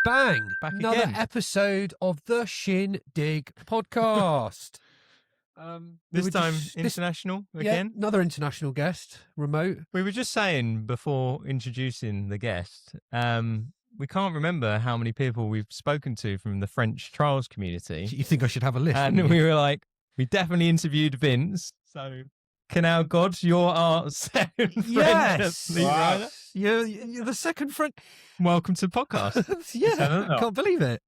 Bang! Back Another again. episode of the Shin Dig Podcast. This time international again. Yeah, another international guest, remote. We were just saying before introducing the guest, we can't remember how many people we've spoken to from the French trials community. You think I should have a list? And we were like, we definitely interviewed Vince. So, KENAEL, GODDE, you're our second yes, French rider. You're the second French. Welcome to the podcast. Yeah, I can't believe it.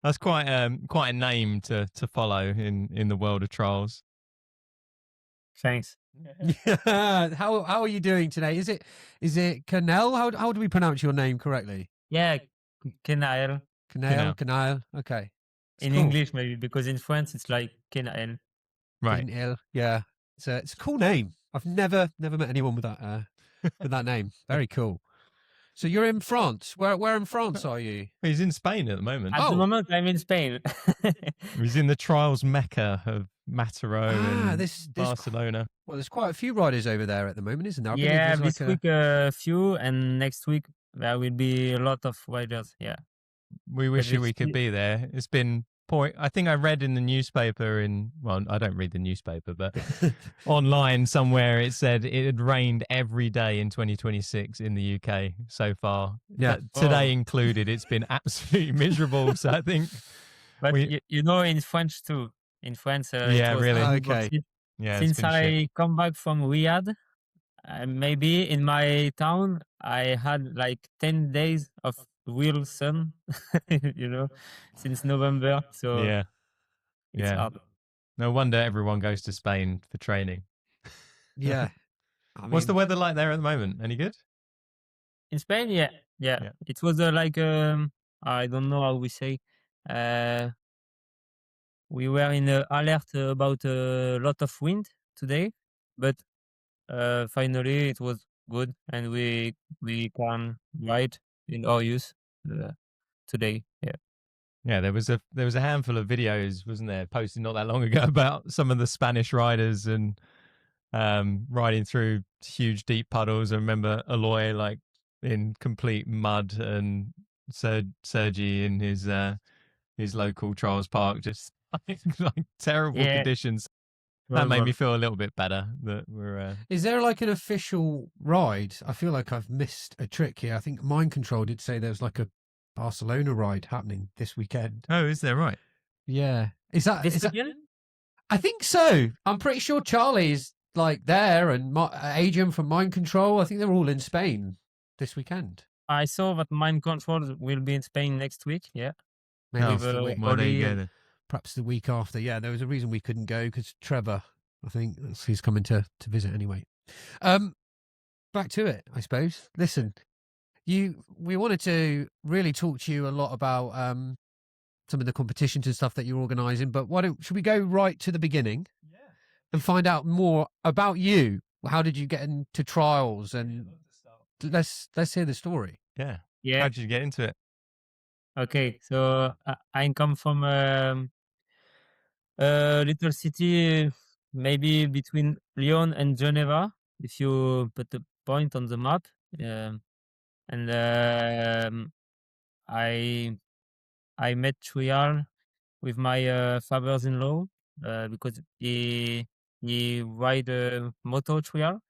That's quite a name to follow in the world of trials. Thanks. Yeah. How are you doing today? Is it Kanael? How do we pronounce your name correctly? Yeah, KENAEL. Kanael. Okay. In cool. English, maybe, because in France it's like KENAEL. Right. KENAEL. Yeah. It's a cool name. I've never met anyone with that name. Very cool. So you're in France. Where in France are you? He's in Spain at the moment. At the moment, I'm in Spain. He's in the trials mecca of Mataró and Barcelona. Well, there's quite a few riders over there at the moment, isn't there? Yeah, this week a few, and next week there will be a lot of riders. Yeah. We wish we could be there. It's been I think I read in the newspaper well, I don't read the newspaper, but online somewhere it said it had rained every day in 2026 in the UK so far. Yeah. Today included, it's been absolutely miserable. So I think. But in French too. In France, yeah, really. Okay. Yeah. Since I come back from Riyadh, maybe in my town, I had like 10 days of real sun, since November. So it's hard. No wonder everyone goes to Spain for training. Yeah. What's the weather like there at the moment? Any good? In Spain, yeah. It was like I don't know how we say. We were in alert about a lot of wind today, but finally it was good, and we can ride in our use today. Yeah, there was a handful of videos, wasn't there, posted not that long ago about some of the Spanish riders and riding through huge deep puddles. I remember Aloy like in complete mud, and Sergi in his local trials park, just like terrible conditions. That made me feel a little bit better that we're. Is there like an official ride? I feel like I've missed a trick here. I think Mind Control did say there was like a Barcelona ride happening this weekend. Oh, is there? Right. Yeah. Is that this weekend? I think so. I'm pretty sure Charlie's like there, and Adrian from Mind Control. I think they're all in Spain this weekend. I saw that Mind Control will be in Spain next week. Yeah. Maybe there you go then. Perhaps the week after. Yeah, there was a reason we couldn't go because Trevor, I think, he's coming to visit anyway. Back to it, I suppose. Listen, we wanted to really talk to you a lot about some of the competitions and stuff that you're organising, but should we go right to the beginning and find out more about you? How did you get into trials? And let's hear the story. Yeah. How did you get into it? Okay, so I come from a little city, maybe between Lyon and Geneva, if you put a point on the map. And I met trial with my father-in-law because he ride a moto trial,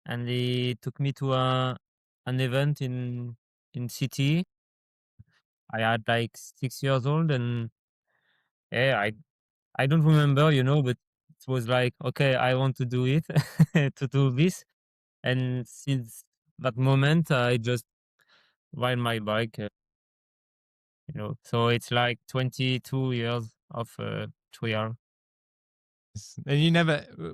and he took me to an event in city. I had like 6 years old, and I don't remember, but it was like, okay, I want to do it, to do this. And since that moment, I just ride my bike, so it's like 22 years of trial. And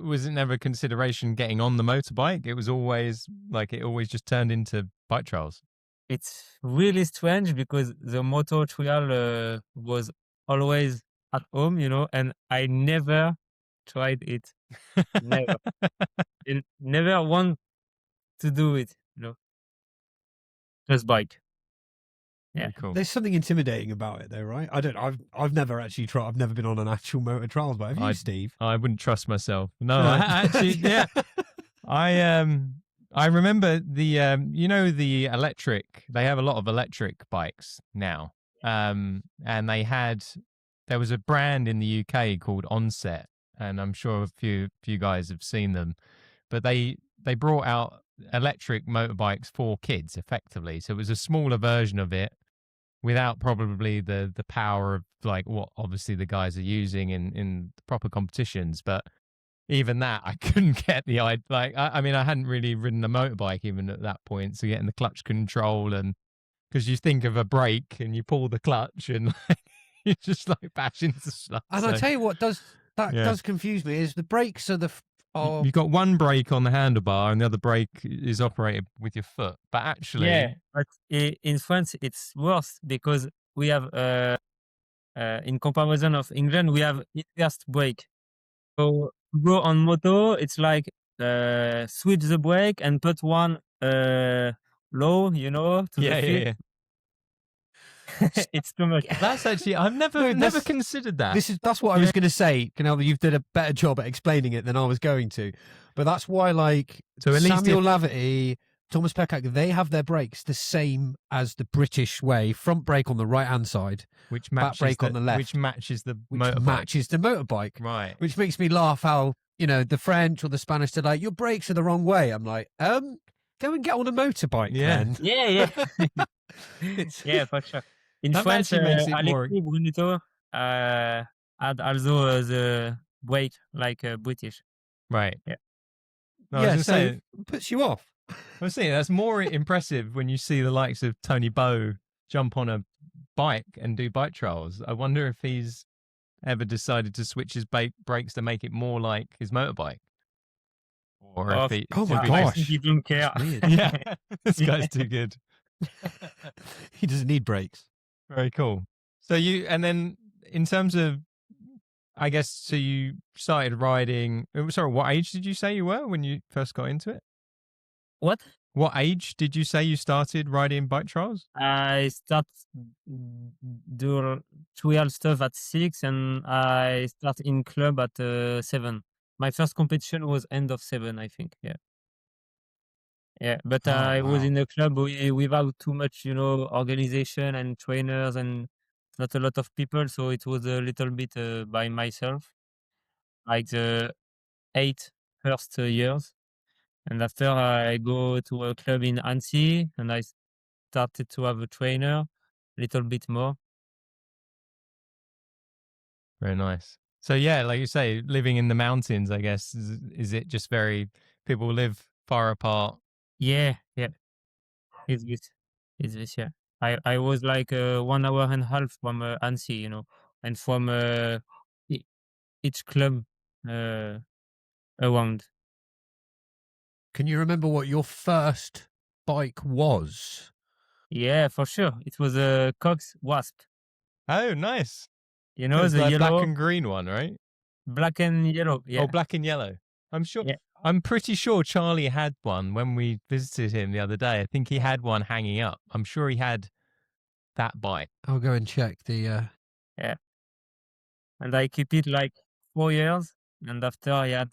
was it never a consideration getting on the motorbike? It was always it always just turned into bike trials. It's really strange because the moto trial was always at home, and I never tried it. Never. I never want to do it, Just bike. Yeah. Cool. There's something intimidating about it though, right? I've never actually tried. I've never been on an actual motor trials, but have you, Steve? I wouldn't trust myself. No, I actually, yeah. I I remember the electric. They have a lot of electric bikes now, and there was a brand in the UK called Onset, and I'm sure a few guys have seen them, but they brought out electric motorbikes for kids effectively. So it was a smaller version of it without probably the power of like what obviously the guys are using in proper competitions, but even that I couldn't get the idea. Like I mean I hadn't really ridden a motorbike even at that point, so getting the clutch control, and because you think of a brake and you pull the clutch and like, you just like bash into stuff. And so, I tell you what does confuse me is the brakes are you've got one brake on the handlebar and the other brake is operated with your foot, but actually Yeah, but in France it's worse because we have in comparison of England we have inverse brake. So to go on moto, it's like switch the brake and put one low, to the yeah. feet. It's too much. That's actually I've never considered that. That's what I was going to say. Kanael, you've done a better job at explaining it than I was going to. But that's why, like, So at least Samuel Laverty, Thomas Peckhack, they have their brakes the same as the British way. Front brake on the right hand side, which back brake on the left, which matches the which motorbike. matches the motorbike. Right. Which makes me laugh how, the French or the Spanish, they're like, your brakes are the wrong way. I'm like, go and get on a motorbike, then. Yeah. Yeah, for sure. In That France, actually makes it more- Alexis Brunito had also the brake like British. Right. Yeah. No, I was so saying, it puts you off. I was saying that's more impressive when you see the likes of Tony Bow jump on a bike and do bike trials. I wonder if he's ever decided to switch his brakes to make it more like his motorbike. Or if he, oh my I gosh. think he don't care. yeah, this guy's too good. He doesn't need brakes. Very cool. So and then in terms of, I guess, so you started riding. Sorry, what age did you say you were when you first got into it? What? What age did you say you started riding bike trials? I start do trial stuff at 6 and I start in club at 7. My first competition was end of 7, I think. Yeah, but Oh, I was wow. in the club without too much, organization and trainers and not a lot of people, so it was a little bit by myself, like the 8 first years. And after I go to a club in Annecy and I started to have a trainer a little bit more. Very nice. So yeah, like you say, living in the mountains, I guess, is it just people live far apart? Yeah. It's good. Yeah. I was like 1 hour and a half from Annecy, and from each club around. Can you remember what your first bike was? Yeah, for sure. It was a Cox Wasp. Oh, nice. You know, It's the like yellow, black and green one, right? black and yellow. Yeah. Oh, black and yellow. I'm sure. Yeah. I'm pretty sure Charlie had one when we visited him the other day. I think he had one hanging up. I'm sure he had that bike. I'll go and check the. Yeah. And I keep it like 4 years. And after I had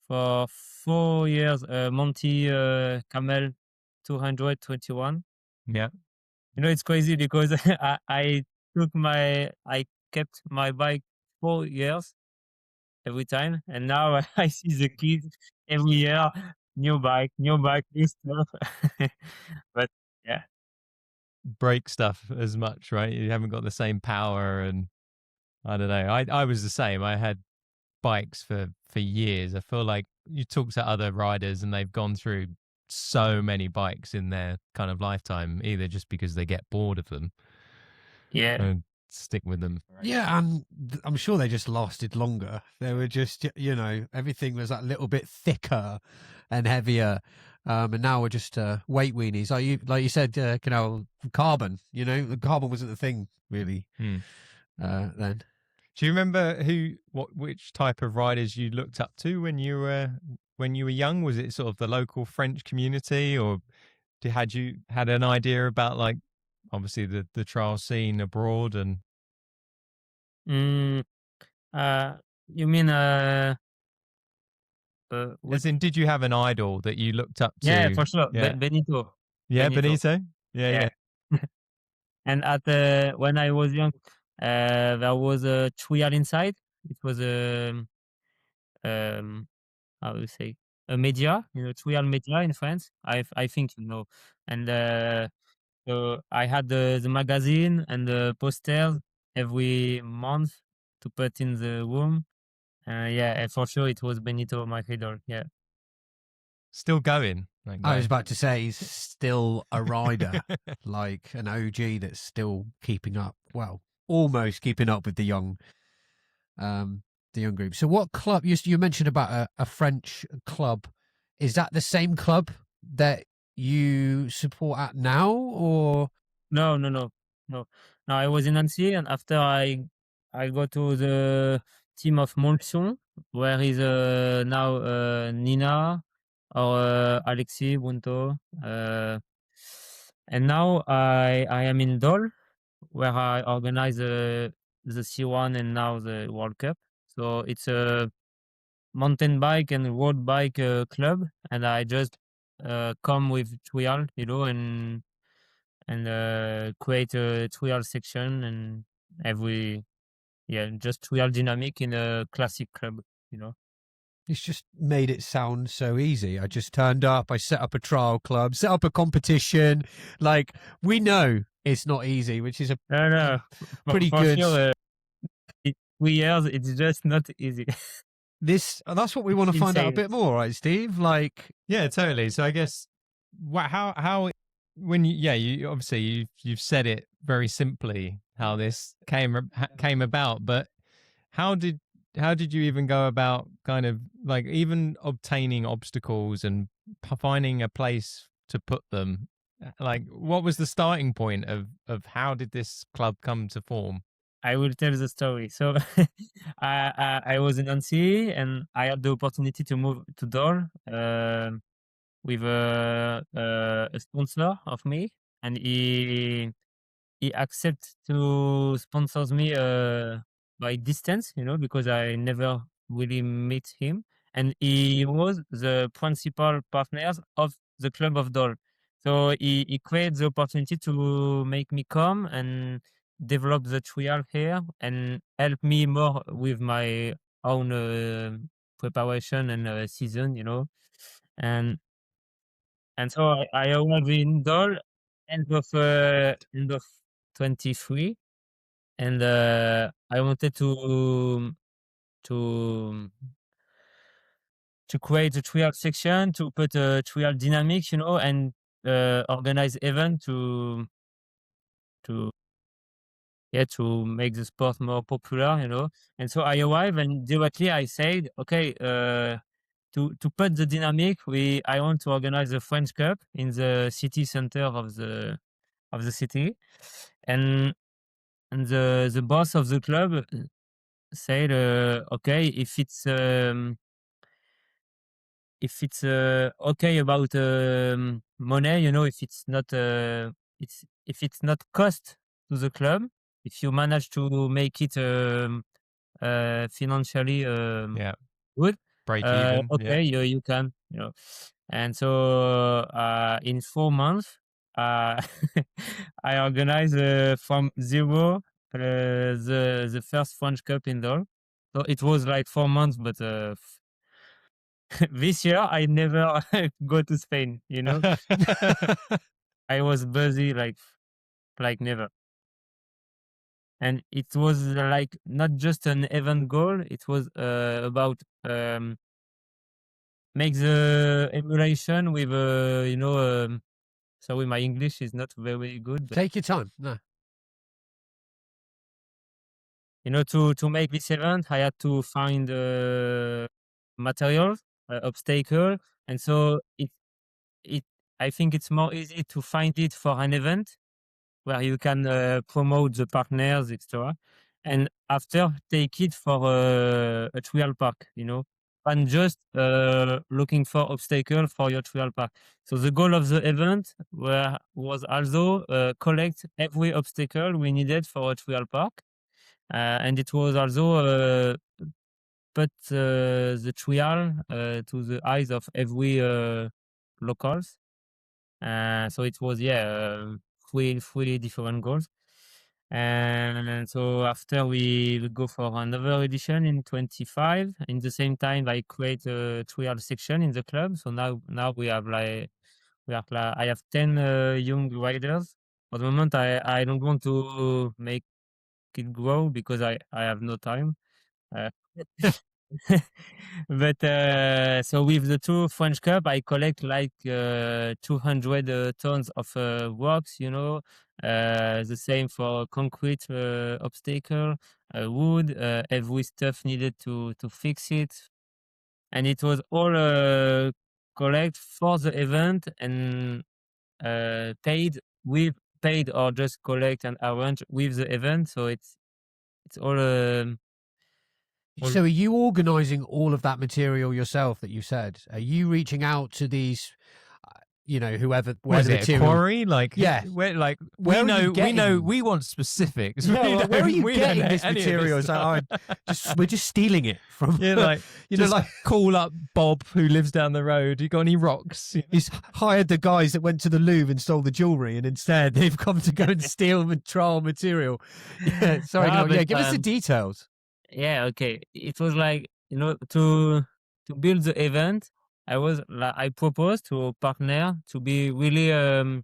for 4 years Monty Camel 221. Yeah. It's crazy because I kept my bike 4 years every time, and now I see the kids every year, new bike, new stuff. But yeah, Brake stuff as much, right? You haven't got the same power, and I don't know. I was the same. I had bikes for years. I feel like you talk to other riders and they've gone through so many bikes in their kind of lifetime, either just because they get bored of them, yeah, and stick with them. Yeah, and I'm sure they just lasted longer. They were just, everything was that little bit thicker and heavier. And now we're just weight weenies. Like you said, carbon. The carbon wasn't the thing really then. Do you remember which type of riders you looked up to when you were young? Was it sort of the local French community, or had you had an idea about, like, obviously the trial scene abroad? And you mean what? As in, did you have an idol that you looked up to? Yeah, for sure. Yeah. Benito. Yeah, Benito. Yeah. And at when I was young, there was a trial inside. It was um how do you say, a media, trial media in France. I think and so I had the magazine and the posters every month to put in the room. Yeah, and for sure it was Benito, my idol. Yeah. Still going. That I was guy. about to say he's still a rider, like an OG that's still keeping up. Well, almost keeping up with the young group. So, what club you mentioned about a French club? Is that the same club that you support at now, or No, no, no, no. No, I was in Nancy, and after I go to the team of Monson, where is now Nina or Alexis Bunto. And now I am in Dole, where I organize the C1 and now the World Cup. So it's a mountain bike and road bike club, and I just come with trial, and create a trial section and just trial dynamic in a classic club. it's just made it sound so easy? I just turned up, I set up a trial club, set up a competition. Like, we know it's not easy, which is a No, pretty for good. sure. 3 years, it's just not easy. That's what we want to find out a insane. bit more, right, Steve? Like, Yeah, totally. So I guess how when you obviously you've said it very simply how this came about, but how did you even go about kind of like even obtaining obstacles and finding a place to put them? Like, what was the starting point of how did this club come to form? I will tell the story. So I was in Nancy, and I had the opportunity to move to Dole with a sponsor of me, and he accepted to sponsors me by distance, because I never really meet him, and he was the principal partners of the club of Dole. So he created the opportunity to make me come and develop the trial here and help me more with my own preparation and season. And so I arrived in Dole end of 23, and I wanted to to create a trial section, to put a trial dynamics, and organize event to to make the sport more popular. And so I arrived, and directly I said, okay, to put the dynamic, I want to organize a French Cup in the city center of the city, and the boss of the club said, okay, if it's okay about money, if it's not cost to the club, if you manage to make it financially Yeah, good, break even. okay, you can. And so in 4 months, uh, I organized from zero the first French Cup in Dole. So it was like 4 months, but this year I never go to Spain. I was busy like never. And it was like not just an event goal, it was about make the emulation with sorry, my English is not very good, but take your time. No. to make this event I had to find materials, obstacle, and so it I think it's more easy to find it for an event where you can promote the partners, etc. And after take it for a trial park, and just looking for obstacle for your trial park. So the goal of the event was also collect every obstacle we needed for a trial park, and it was also put the trial to the eyes of every locals. So it was three different goals. And so after we go for another edition in 25, in the same time I create a trial section in the club. So now we have I have 10 young riders. For the moment I don't want to make it grow because I have no time. Uh, but so with the two French Cup, I collect 200 tons of rocks, the same for concrete obstacle, wood, every stuff needed to fix it. And it was all collect for the event and paid or just collect and arrange with the event. So it's all So are you organising all of that material yourself that you said? Are you reaching out to these, whoever, where Was the it a material? quarry? Yeah. Where Where are you getting- we want specifics. Yeah, where are you We don't getting know this any of material? It's like, we're just stealing it from. Yeah, like just like call up Bob who lives down the road. You got any rocks? he's hired the guys that went to the Louvre and stole the jewelry, and instead they've come to go and steal the trial material. Yeah, sorry, Ah, no, yeah, but, give us the details. Yeah, okay. It was to build the event. I proposed to a partner to be really to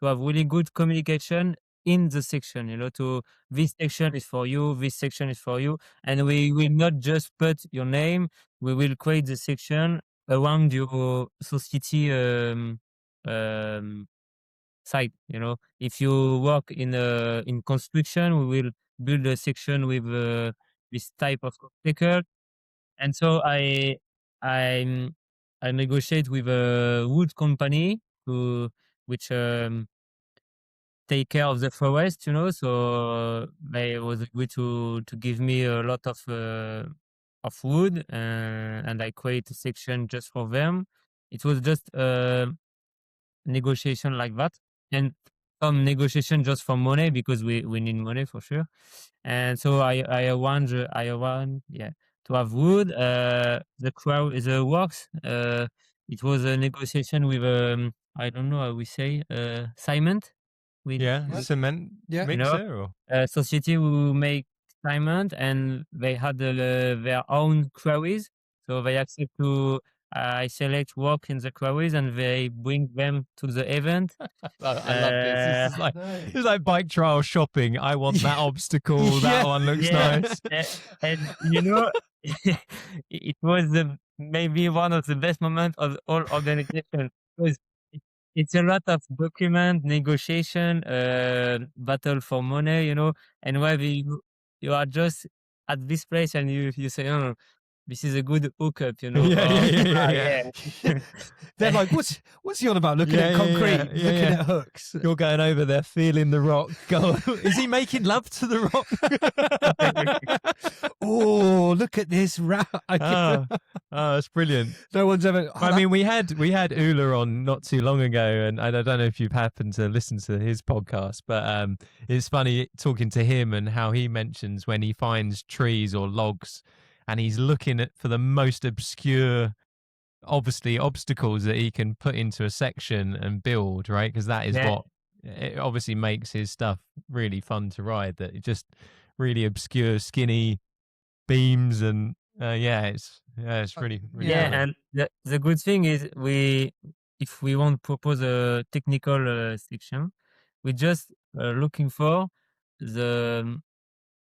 have really good communication in the section. To this section is for you, this section is for you, and we will not just put your name. We will create the section around your society site. If you work in construction, we will build a section with this type of obstacle. And so I I negotiate with a wood company which take care of the forest. So they was agree to give me a lot of wood, and I create a section just for them. It was just negotiation like that, and some negotiation just for money because we need money for sure. And so I arrange to have wood. The works. It was a negotiation with I don't know how we say cement. With Cement mixer or society who make cement, and they had their own quarries, so they accept to. I select work in the quarries and they bring them to the event. I love this. This is like bike trial shopping. I want that obstacle. That one looks nice. And it was maybe one of the best moments of all organization, because it's a lot of document negotiation, battle for money, and where you are just at this place and you say, oh, this is a good hookup, Yeah. They're like, what's he on about? Looking at concrete, looking at hooks. You're going over there, feeling the rock. Go, is he making love to the rock? Oh, look at this route. It's brilliant. No one's ever. I mean, we had Ula on not too long ago, and I don't know if you've happened to listen to his podcast, but it's funny talking to him and how he mentions when he finds trees or logs, and he's looking for the most obscure, obviously, obstacles that he can put into a section and build, right? Because that is what it obviously makes his stuff really fun to ride. That it just really obscure, skinny beams, and it's really fun. And the good thing is if we want to propose a technical section, we just looking for the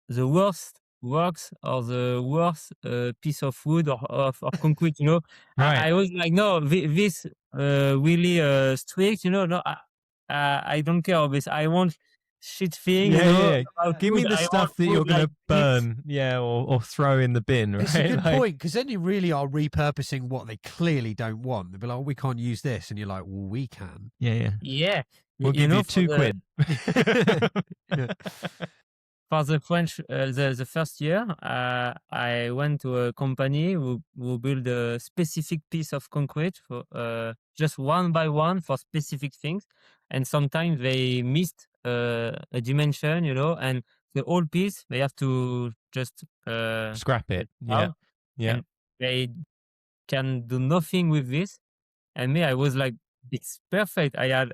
worst works or the worst piece of wood or concrete. Right. I was like, no, this really strict. No, I don't care of this. I want shit thing. Give me the stuff that you're going to burn, or throw in the bin. Right? It's a good point, because then you really are repurposing what they clearly don't want. They'll be like, oh, we can't use this, and you're like, well, we can. Yeah. We'll give you £2. For the French, the first year, I went to a company who build a specific piece of concrete for just one by one for specific things, and sometimes they missed a dimension, and the whole piece they have to just scrap it. Yeah. and they can do nothing with this. And me, I was like, it's perfect. I had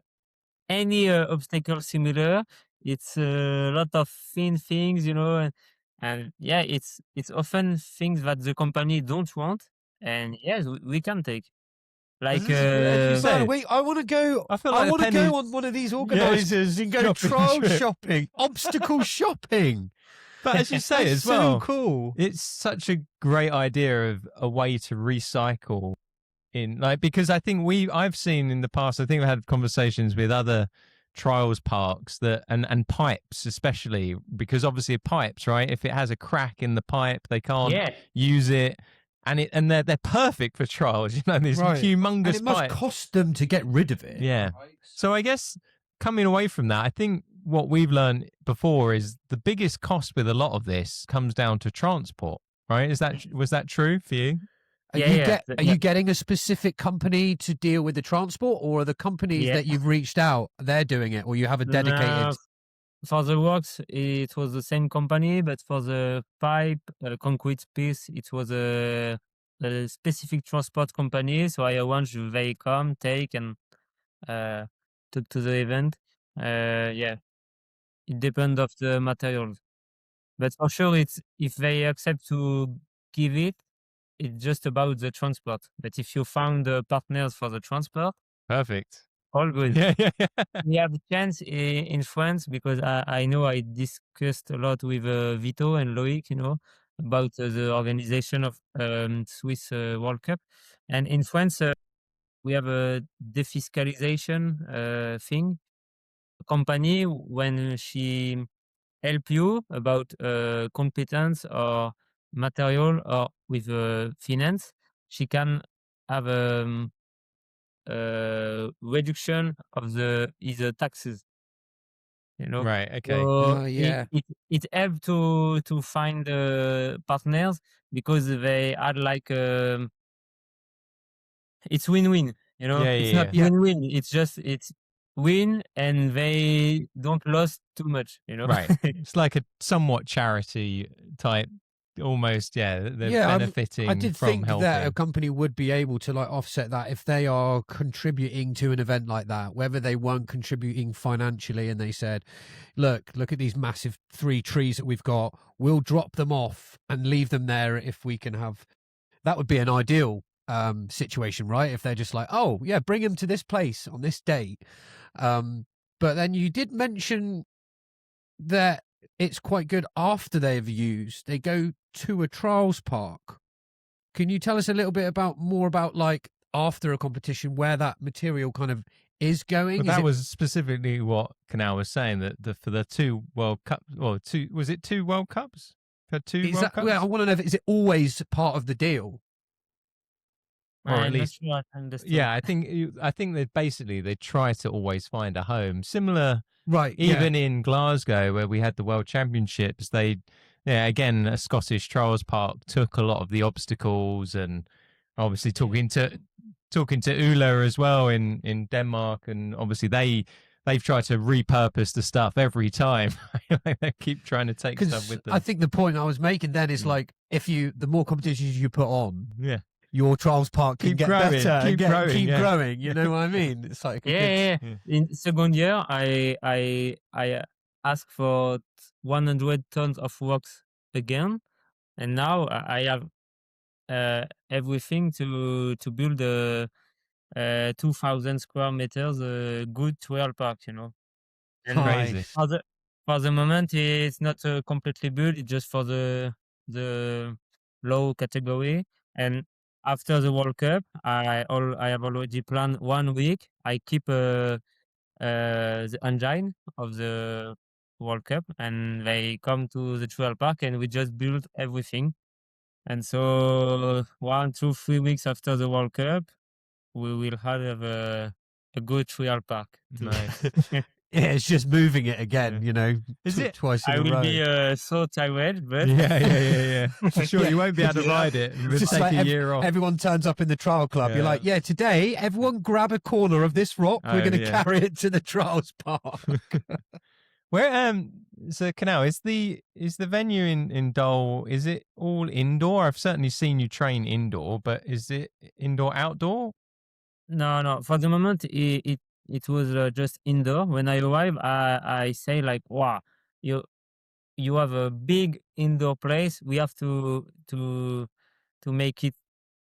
any obstacle similar. It's a lot of thin things, and yeah, it's often things that the company don't want, and yes, we can take. Like This is- as you Man, say, wait, I want to go. I feel I like want to Penny- go on one of these organisers and go shopping trial trip. shopping, obstacle shopping. But as you say That's as so well, cool. it's such a great idea of a way to recycle because I think I've seen in the past, I think I've had conversations with other trials parks that and pipes especially, because obviously pipes, right? If it has a crack in the pipe, they can't yeah, use it. And they're perfect for trials, these Right. humongous And it must pipes. cost them to get rid of it. Yeah. So I guess coming away from that, I think what we've learned before is the biggest cost with a lot of this comes down to transport, right? Was that true for you? Are you getting a specific company to deal with the transport, or are the companies that you've reached out, they're doing it, or you have a dedicated? For the works, it was the same company, but for the pipe, concrete piece, it was a specific transport company. So I arranged they come, take, and took to the event. Yeah, it depends of the materials, but for sure, it's if they accept to give it, it's just about the transport. But if you found the partners for the transport, Perfect. all good. Yeah. We have a chance in France because I know I discussed a lot with Vito and Loic, about the organization of Swiss World Cup. And in France, we have a defiscalization thing. A company, when she help you about competence or material or with finance, she can have reduction of the taxes, Right. Okay. So Yeah. it helped to find partners because they had like it's win-win, Yeah. It's Yeah. not Yeah. win-win. It's win and they don't lose too much, Right. It's like a somewhat charity type, almost. Yeah. They're benefiting I did from think helping. that a company would be able to offset that if they are contributing to an event like that, whether they weren't contributing financially and they said, look at these massive 3 trees that we've got, we'll drop them off and leave them there if we can have. That would be an ideal situation, right? If they're just like, oh yeah, bring them to this place on this date. But then you did mention that it's quite good after they've used. They go to a trials park. Can you tell us a little bit more about after a competition where that material kind of is going? But that was specifically what KENAEL was saying, that for the 2 World Cups, or was it 2 World Cups? For 2 World Cups? Well, I want to know, is it always part of the deal? Or at I'm least, not sure I understood. yeah, I think they try to always find a home. Similar, Right? even in Glasgow where we had the World Championships, again, a Scottish trials park took a lot of the obstacles, and obviously talking to Ula as well in Denmark, and obviously they've tried to repurpose the stuff every time. They keep trying to take stuff with them. I think the point I was making then is the more competitions you put on, Yeah. Your trials park can Keep get growing, better, keep growing, yeah. growing. You know what I mean? It's like Yeah. In second year, I asked for 100 tons of works again, and now I have everything to build a 2,000 square meters good trail park. And Crazy. for the moment, it's not completely built. It's just for the low category. And after the World Cup, I have already planned 1 week. I keep the engine of the World Cup, and they come to the trail park, and we just build everything. And so 1, 2, 3 weeks after the World Cup, we will have a good trail park. Nice. Yeah, it's just moving it again. Is it? twice in I a will row? be so tired, but Yeah. For sure, Yeah. you won't be able to ride it. We'll Just take like a year off. Everyone turns up in the trial club. You're Yeah. like, yeah, today everyone grab a corner of this rock. We're Oh, going to yeah. carry it to the trials park. Where so Kanael, is the venue in Dole, is it all indoor? I've certainly seen you train indoor, but is it indoor outdoor? No. For the moment, it was just indoor. When I arrived, I say like, wow, you have a big indoor place. We have to make it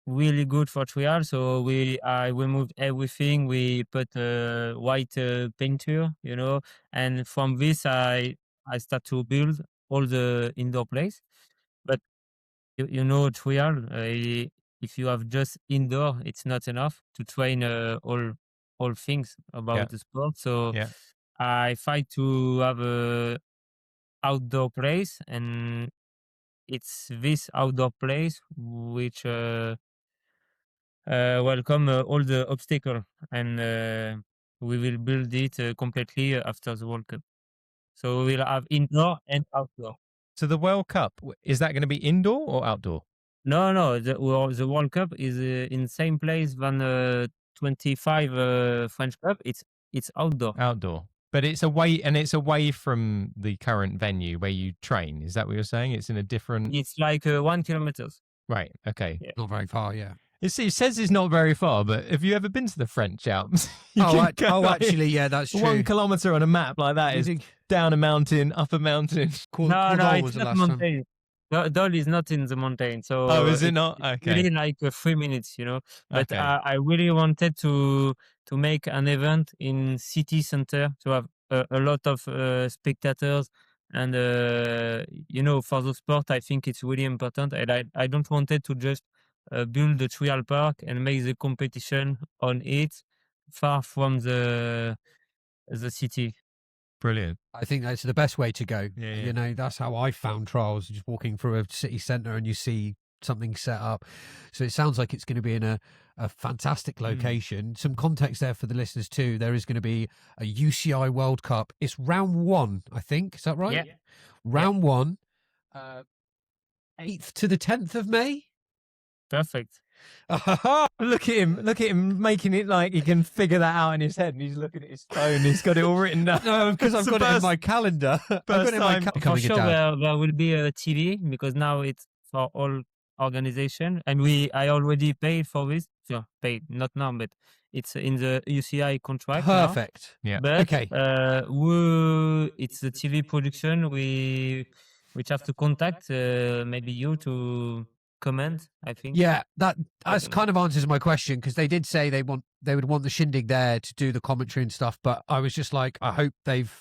really good for trial. So I removed everything. We put white painter, and from this I start to build all the indoor place. But trial. If you have just indoor, it's not enough to train all things Yeah. about the sport. So Yeah. I fight to have a outdoor place, and it's this outdoor place which welcome all the obstacle, and we will build it completely after the World Cup. So we'll have indoor and outdoor. So the World Cup, is that going to be indoor or outdoor? No. The World Cup is in same place than 25 French Cup. It's outdoor. Outdoor. But it's away from the current venue where you train. Is that what you're saying? It's in a different. It's like 1 kilometer. Right. Okay. Yeah. Not very far, yeah. It says it's not very far, but have you ever been to the French Alps? Actually, yeah, that's true. 1 kilometer on a map like that is down a mountain, up a mountain. No, it's not mountain. Dole is not in the mountain, so is it not? Okay. Really like 3 minutes, But Okay. I really wanted to make an event in city center to have a lot of spectators, and for the sport, I think it's really important. And I don't wanted to just build the trial park and make the competition on it far from the city. Brilliant. I think that's the best way to go. Yeah. That's how I found trials, just walking through a city centre and you see something set up. So it sounds like it's going to be in a fantastic location. Some context there for the listeners too. There is going to be a UCI World Cup. It's round 1, I think. Is that right? Yeah. Round 1, 8th to the 10th of May. Perfect. Look at him making it like he can figure that out in his head, and he's looking at his phone. He's got it all written down. No, because I've got it in my calendar. For sure, there will be a TV, because now it's for all organization, and I already paid for this. So paid, not now, but it's in the UCI contract. Perfect. Yeah. But Okay. it's the TV production. Which have to contact maybe you to comment, I think. Yeah, that's kind of answers my question, because they did say they would want the Shin Dig there to do the commentary and stuff, but I was just like, I hope they've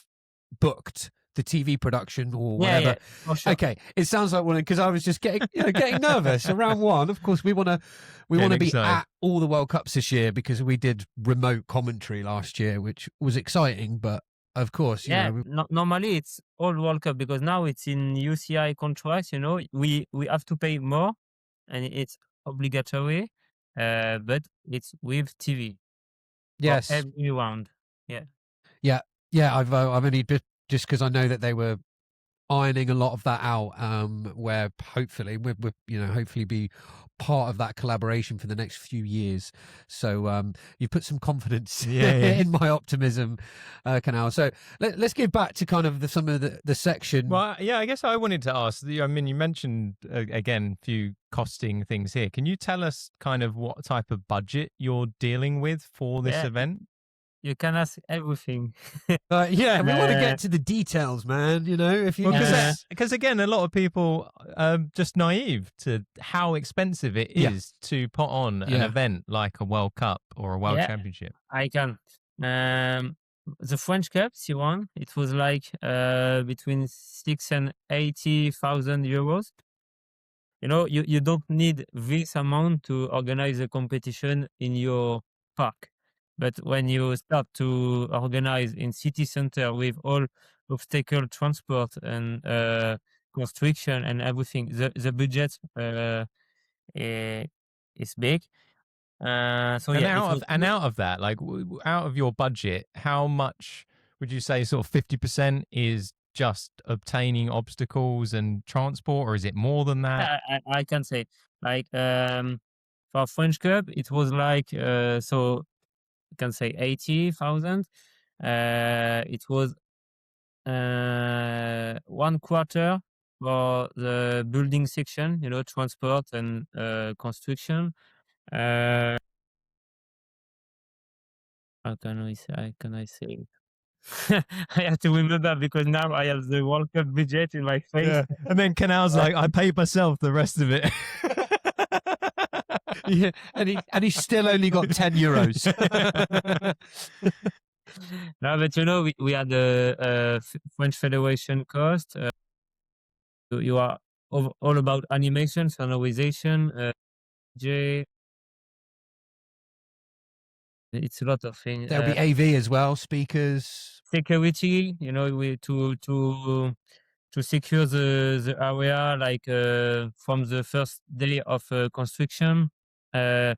booked the TV production or whatever. Yeah, for sure. Okay, it sounds like one, because I was just getting nervous. Around 1, of course, we want to be at all the World Cups this year, because we did remote commentary last year, which was exciting, but of course, normally it's all World Cup, because now it's in UCI contracts. We have to pay more, and it's obligatory, but it's with TV. Yes, every round. Yeah. I've only just because I know that they were ironing a lot of that out, where hopefully we're hopefully be part of that collaboration for the next few years. So you put some confidence in my optimism, Kanael. So let's get back to kind of some of the section. Well, yeah, I guess I wanted to ask. I mean, you mentioned again a few costing things here. Can you tell us kind of what type of budget you're dealing with for this event? You can ask everything. We want to get to the details, man. If you because again, a lot of people are just naive to how expensive it is to put on an event like a World Cup or a World Championship. I can. The French Cup C1, it was like between 6,000 and 80,000 euros. You don't need this amount to organize a competition in your park. But when you start to organize in city center with all obstacle transport and construction and everything, the budget is big. Out of that, like out of your budget, how much would you say sort of 50% is just obtaining obstacles and transport, or is it more than that? I can say, like, for French Cup, it was like, so you can say 80,000. It was 1 quarter for the building section, transport and construction. How can I say it? I have to remember because now I have the World Cup budget in my face. Yeah. And then Kanael's like, I paid myself the rest of it. Yeah, and he's still only got 10 euros. No, but we had the French Federation cost. You are all about animation, sonorization, J. It's a lot of things. There'll be AV as well, speakers. Security, we to secure the area, like from the first day of construction. You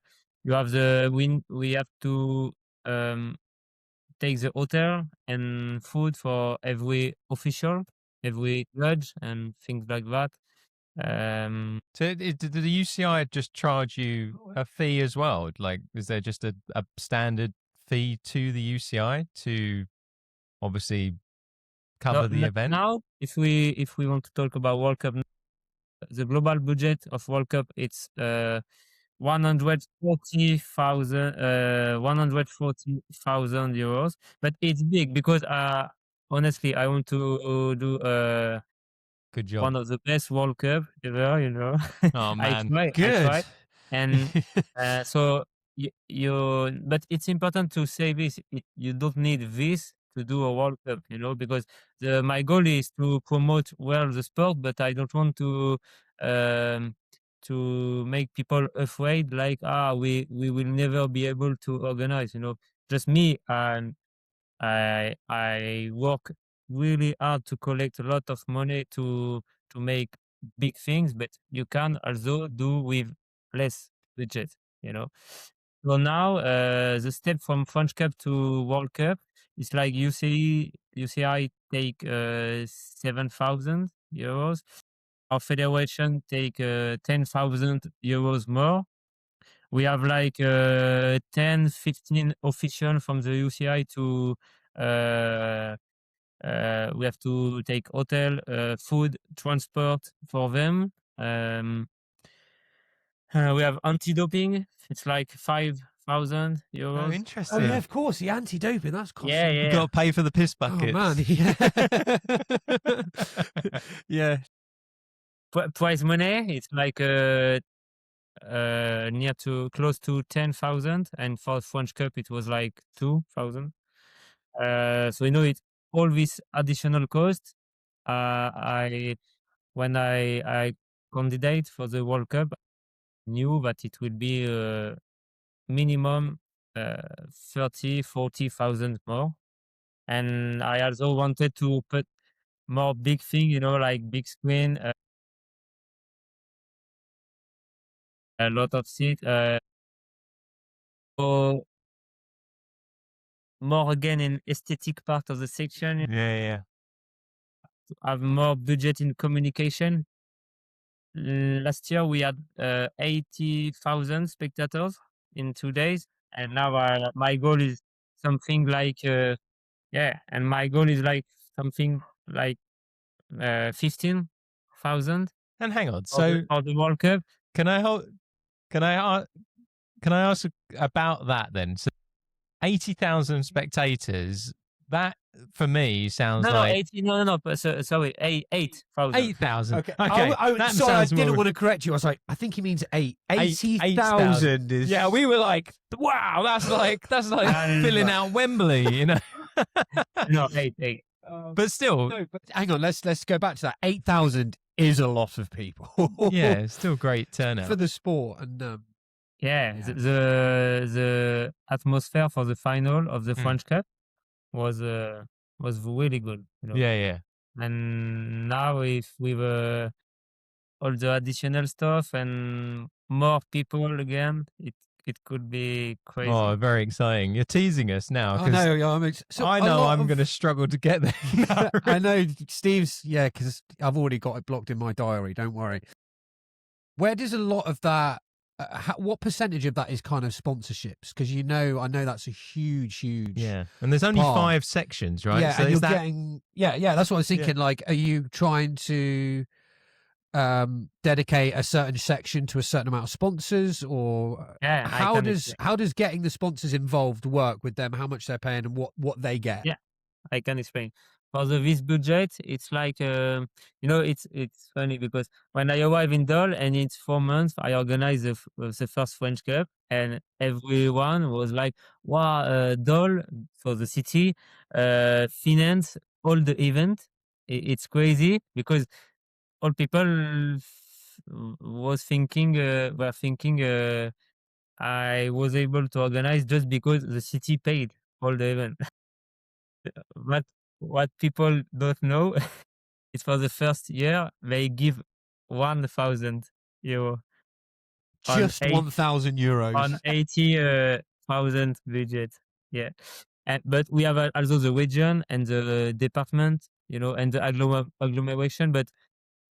have we have to take the hotel and food for every official, every judge, and things like that. So did the UCI just charge you a fee as well? Like, is there just a standard fee to the UCI to obviously cover the event? Now, if we want to talk about World Cup, the global budget of World Cup, it's 140,000 euros, but it's big because honestly, I want to do Good job. one of the best World Cup ever. Oh I man, try, Good. and so but it's important to say this. You don't need this to do a World Cup, because my goal is to promote well the sport, but I don't want to make people afraid, like we will never be able to organize. Just me, and I work really hard to collect a lot of money to make big things, but you can also do with less budget. So now the step from French Cup to World Cup is like UCI take 7,000 euros. Our federation take 10,000 euros more. We have like 10, 15 officials from the UCI to we have to take hotel, food, transport for them. We have anti-doping. It's like 5,000 euros. oh interesting. Oh yeah, of course, the anti-doping. That's costing. Yeah, You got to pay for the piss Oh buckets. man, yeah. Prize money, it's like close to 10,000, and for French Cup it was like 2,000. So it's all this additional cost. When I candidate for the World Cup, I knew that it will be minimum 30,000-40,000 more, and I also wanted to put more big thing, like big screen, a lot of seats, so more again in aesthetic part of the section. Yeah. To have more budget in communication. Last year we had 80,000 spectators in 2 days, and now my goal is something like and my goal is like something like 15,000 And hang on, for the World Cup. Can I ask about that then? So 80,000 spectators. That for me sounds like 80. No. But sorry, 8,000. 8,000. Okay. Okay. Sorry, I sounds didn't more- want to correct you. I was like, I think he means 80,000 8,000 is. Yeah, we were like, wow, that's like filling out Wembley, No, 8. But still, No, but hang on. Let's go back to that. 8,000 is a lot of people. yeah, it's still great turnout. for the sport and Yeah, Yeah. the atmosphere for the final of the French Cup was really good. Yeah. And now with all the additional stuff and more people again, it could be crazy. Oh, very exciting. You're teasing us now. I 'cause know. Yeah, I know I'm going to struggle to get there. No, I know Steve's. Yeah, because I've already got it blocked in my diary. Don't worry. Where does a lot of that what percentage of that is kind of sponsorships? Because I know that's a huge. Yeah, and there's only part. 5 sections, right? Yeah, So and you're that... getting that's what I was thinking. Like, are you trying to dedicate a certain section to a certain amount of sponsors, or how does getting the sponsors involved work with them? How much they're paying and what they get? Yeah, I can explain. For this budget, it's like it's funny because when I arrived in Dole and it's 4 months, I organized the first French Cup, and everyone was like, "Wow, Dole for the city, finance all the event. It's crazy because all people were thinking I was able to organize just because the city paid all the event." But what people don't know is for the first year they give 1,000 euro on Just 1,000 euros on 80,000 budget. Yeah, and but we have also the region and the department, and the agglomeration. But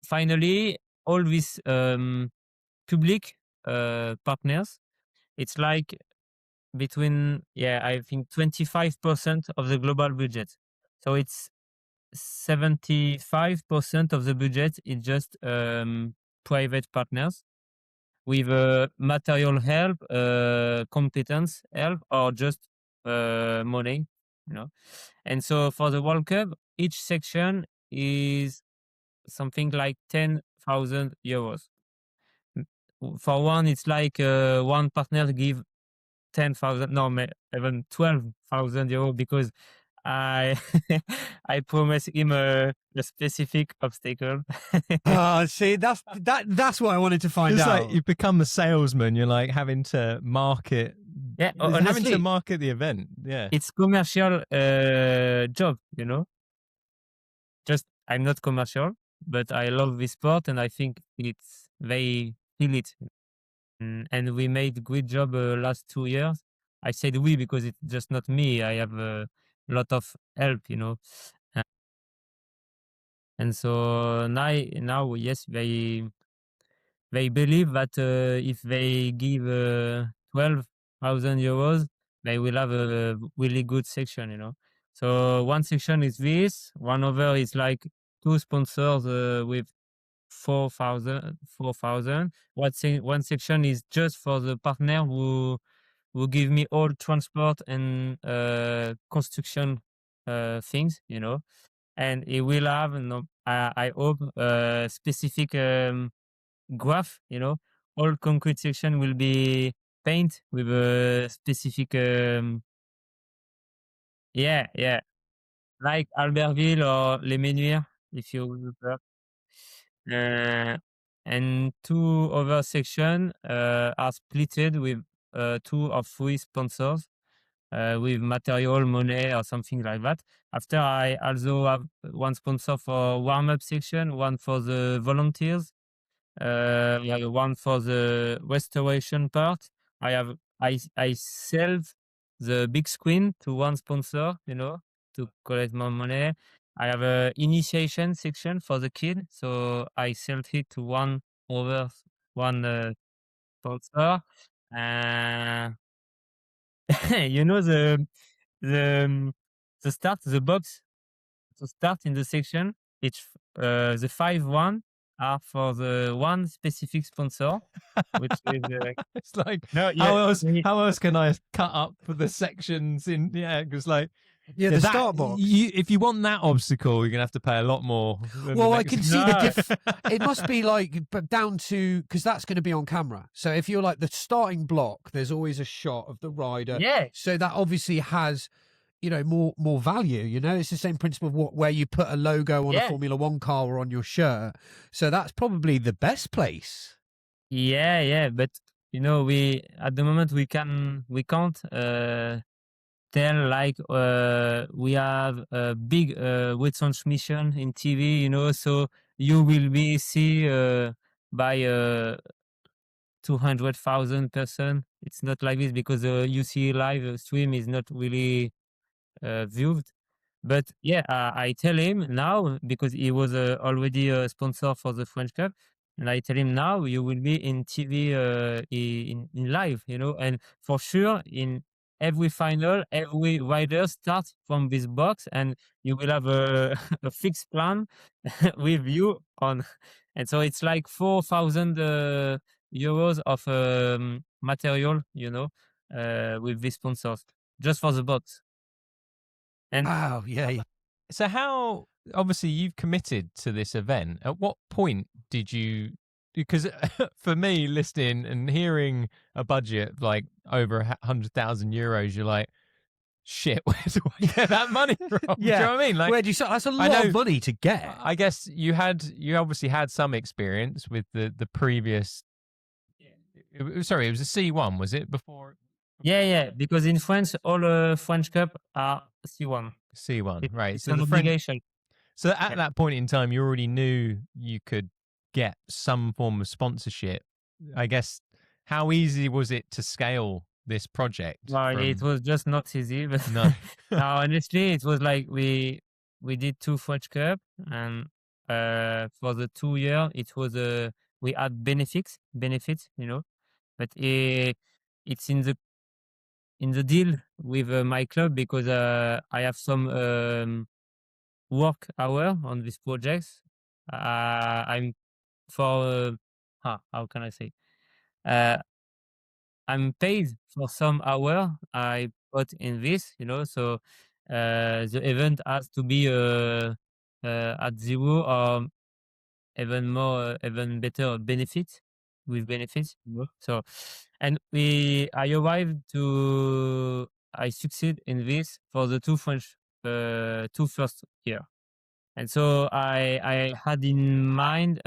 finally, all these public partners, it's like between I think 25% of the global budget. So it's 75% of the budget is just private partners with material help, competence help, or just money, And so for the World Cup, each section is something like 10,000 euros. For one, it's like one partner give 10,000, no, even 12,000 euros because I I promised him a specific obstacle. See, that's what I wanted to find It's out. like you become a salesman. You're like having to market. Yeah, having honestly, to market the event. Yeah, it's commercial job, Just I'm not commercial, but I love this sport and I think they feel it. And we made great job last 2 years. I said we because it's just not me. I have a lot of help, Uh, And so now, yes, they believe that if they give 12,000 euros, they will have a really good section, So one section is this, one other is like 2 sponsors with 4,000. One section is just for the partner who give me all transport and construction things, And it will have, I hope, specific graph, All concrete section will be paint with a specific, like Albertville or Les Menuires, if you prefer. And 2 other section are splitted with 2 or 3 sponsors with material, money, or something like that. After, I also have one sponsor for warm-up section, one for the volunteers, one for the restoration part. I sell the big screen to one sponsor, to collect more money. I have a initiation section for the kid, so I sell it to one sponsor. The the box to start in the section. It's the 5 are for the one specific sponsor, which is it's like no, how else can I cut up the sections in? Yeah, because like the start box. If you want that obstacle, you're gonna have to pay a lot more. Well, I can see it must be like, but down to, because that's going to be on camera. So if you're like the starting block, there's always a shot of the rider. Yeah. So that obviously has, more value. It's the same principle of where you put a logo on a Formula One car or on your shirt. So that's probably the best place. Yeah. But we at the moment we can't tell like we have a big with transmission in TV, so you will be see by 200,000 person. It's not like this because the UCI live stream is not really viewed. But I tell him now because he was already a sponsor for the French Cup. And I tell him, now you will be in TV, in live, and for sure in every final, every rider starts from this box, and you will have a, a fixed plan with you on. And so it's like 4,000 euros of material, with these sponsors just for the box. And Wow, yeah. So how, obviously you've committed to this event. At what point did you, because for me listening and hearing a budget like over 100,000 euros, you're like, shit, where do I get that money from? Do you know what I mean? Like, where do you start? That's a lot of money to get. I guess you obviously had some experience with the previous. Sorry, it was a C1, was it before? Yeah, because in France, all French Cup are C1. C1, right? It's So an obligation. So at that point in time, you already knew you could get some form of sponsorship. I guess, how easy was it to scale this project? Well, it was just not easy. But No. honestly, it was like we did 2 French Cup, and for the 2 year, it was we had benefits, but it's in the deal with my club, because I have some work hour on this project. I'm for how can I say? I'm paid for some hour I put in this, so the event has to be at zero, or even more, even better benefits, with benefits. So, and I succeed in this for the two first year. And so I had in mind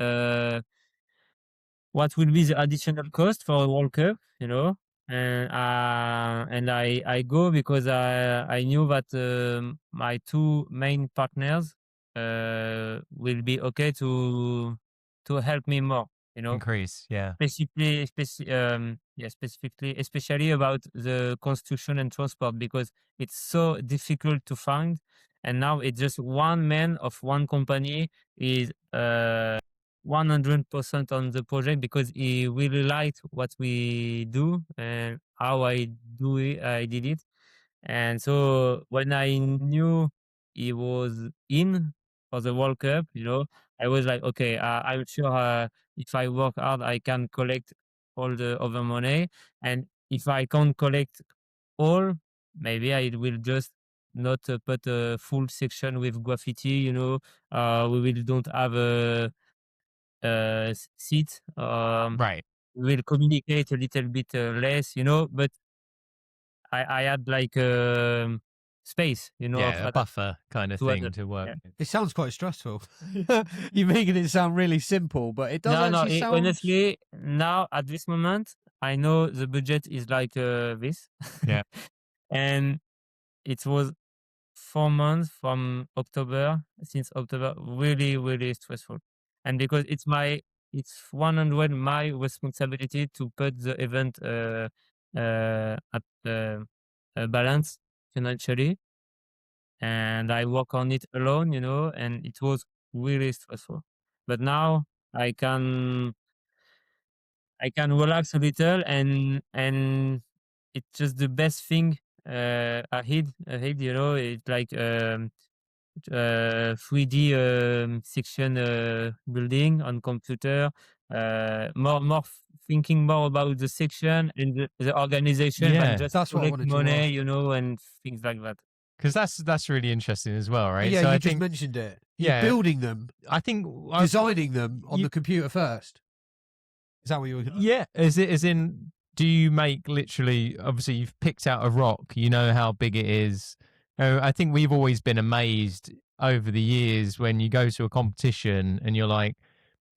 what will be the additional cost for a World Cup, and I go because I knew that my 2 main partners will be okay to help me more, Increase, yeah. specifically, especially about the construction and transport, because it's so difficult to find. And now it's just one man of one company is 100% on the project, because he really liked what we do and how I did it. And so when I knew he was in for the World Cup, I was like, okay, I'm sure if I work hard, I can collect all the other money. And if I can't collect all, maybe I will just not put a full section with graffiti. We will don't have a seat. Right. We will communicate a little bit less, but I had like space, Yeah, a buffer kind of thing to work. Yeah. It sounds quite stressful. You're making it sound really simple, but it does actually sound. Honestly, now at this moment, I know the budget is like this. Yeah. And it was 4 months since October, really, really stressful. And because it's 100 my responsibility to put the event at balance financially. And I work on it alone, and it was really stressful. But now I can relax a little, and it's just the best thing ahead. It's like 3D section building on computer. Thinking more about the section and the organization Yeah, than just that's what I collect wanted to money, ask. and things like that. because that's really interesting as well, right? Yeah, so you I just think, mentioned it. Yeah. You're building them, I think designing them on the computer first. Is that what you were? Yeah, as in, do you make literally? Obviously, you've picked out a rock. You know how big it is. I think we've always been amazed over the years when you go to a competition and you're like,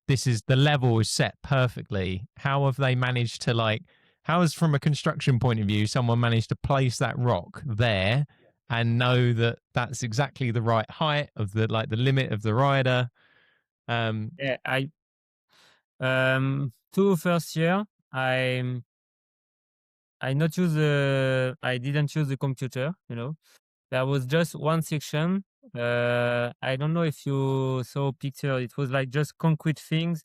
"This is the level is set perfectly." How have they managed to How has, from a construction point of view, someone managed to place that rock there and know that that's exactly the right height of the limit of the rider? Yeah, two first year, I didn't choose the computer. There was just one section. I don't know if you saw a picture. It was like just concrete things,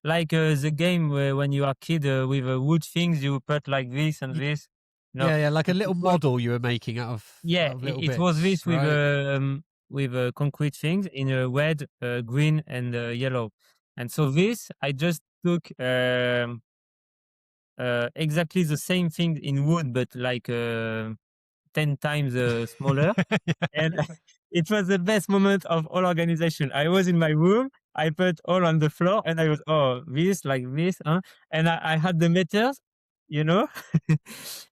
like the game where when you are kid with wood things, you put like this and this. No, Yeah, like a it little was, model you were making out of little it bits. was this right? with concrete things in red, green, and yellow. And so this, I just took exactly the same thing in wood, but like 10 times smaller. And it was the best moment of all organization. I was in my room, I put all on the floor, and I was, this, like this, huh? And I had the meters, you know,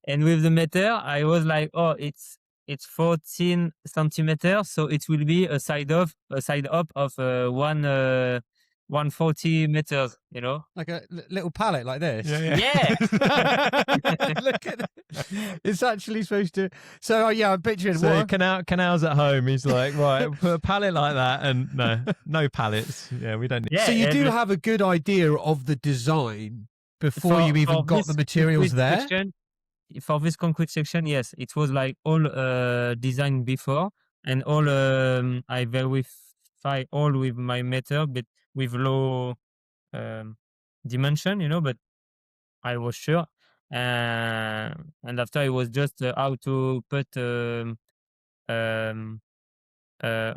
and with the meter, I was like, it's 14 centimeters, so it will be a side up of 140 meters, you know. Like a little pallet like this. Yeah. Look at it. It's actually supposed to. So yeah, I'm picturing So what. Kanael's at home. He's like, right, put a pallet like that, and no pallets. Yeah, we don't need. Yeah, So you and do have a good idea of the design before you even for got the this materials concrete there. section, for this concrete section, yes, it was like all designed before, and all I verify all with my meter, but with low dimension, you know. But I was sure, and after it was just how to put um, uh,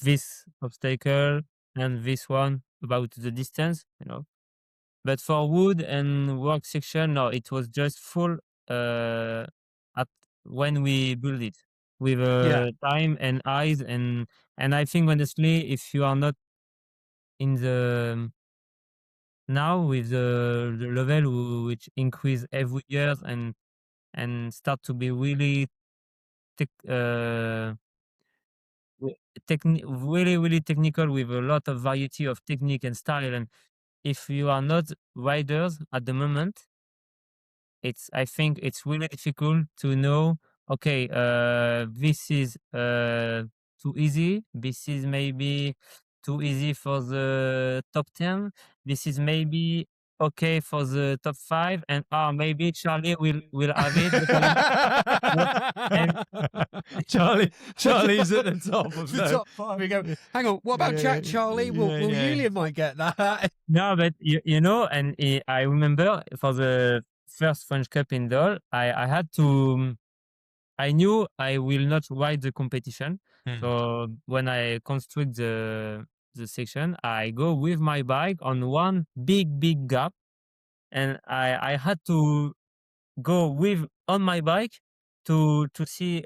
this obstacle and this one about the distance, you know. But for wood and work section, no, it was just full at when we build it with Yeah. time and eyes, and I think honestly, if you are not in the now with the level which increase every year and start to be really tech, really technical with a lot of variety of technique and style, and if you are not riders at the moment, I think it's really difficult to know, okay, this is too easy, this is maybe too easy for the top 10, this is maybe okay for the top 5, and maybe Charlie will have it, but and Charlie's at the top of the top 5. We go, hang on, what about Jack Charlie? Well, Julian might get that. no, but you know, and I remember for the first French Cup in Dole, I had to. I knew I will not ride the competition, so when I construct the section, I go with my bike on one big gap, and I had to go with on my bike to see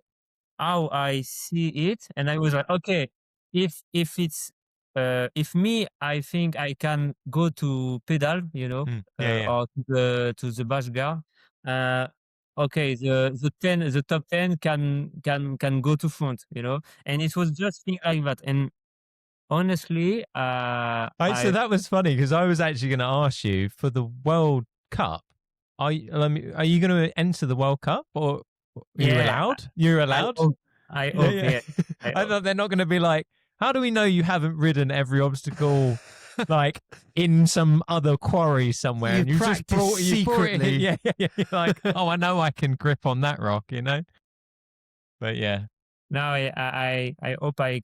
how I see it, and I was like, okay, if it's if me, I think I can go to pedal, you know, or to the bash guard. Uh, okay, the top 10 can go to front, you know, and it was just thing like that. And honestly, So that was funny because I was actually going to ask you for the World Cup. Are you going to enter the World Cup, or are you allowed? You're allowed. I hope. Yeah. I thought they're not going to be like, how do we know you haven't ridden every obstacle like in some other quarry somewhere? You and you just brought secretly. Yeah. You're like, oh, I know I can grip on that rock, you know. But yeah. No, I hope I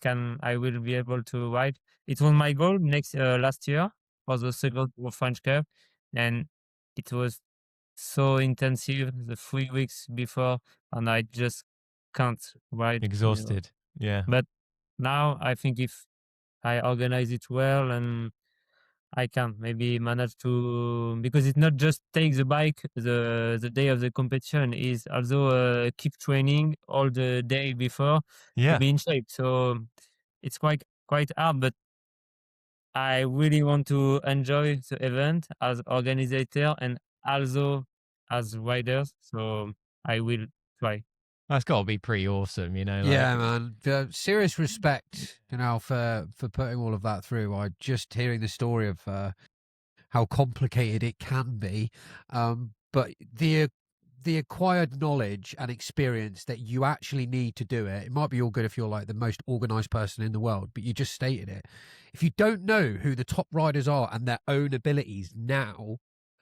will be able to ride. It was my goal last year for the second French Cup, and it was so intensive the 3 weeks before, and I just can't ride. Exhausted. You know. Yeah. But now I think if I organize it well, and I can maybe manage to, because it's not just take the bike the day of the competition, is also keep training all the day before to be in shape. So it's quite hard, but I really want to enjoy the event as organizer and also as riders. So I will try. That's got to be pretty awesome, you know. Like, yeah, man. Serious respect, for putting all of that through. I just hearing the story of how complicated it can be, but the acquired knowledge and experience that you actually need to do it. It might be all good if you're like the most organized person in the world, but you just stated it. If you don't know who the top riders are and their own abilities now,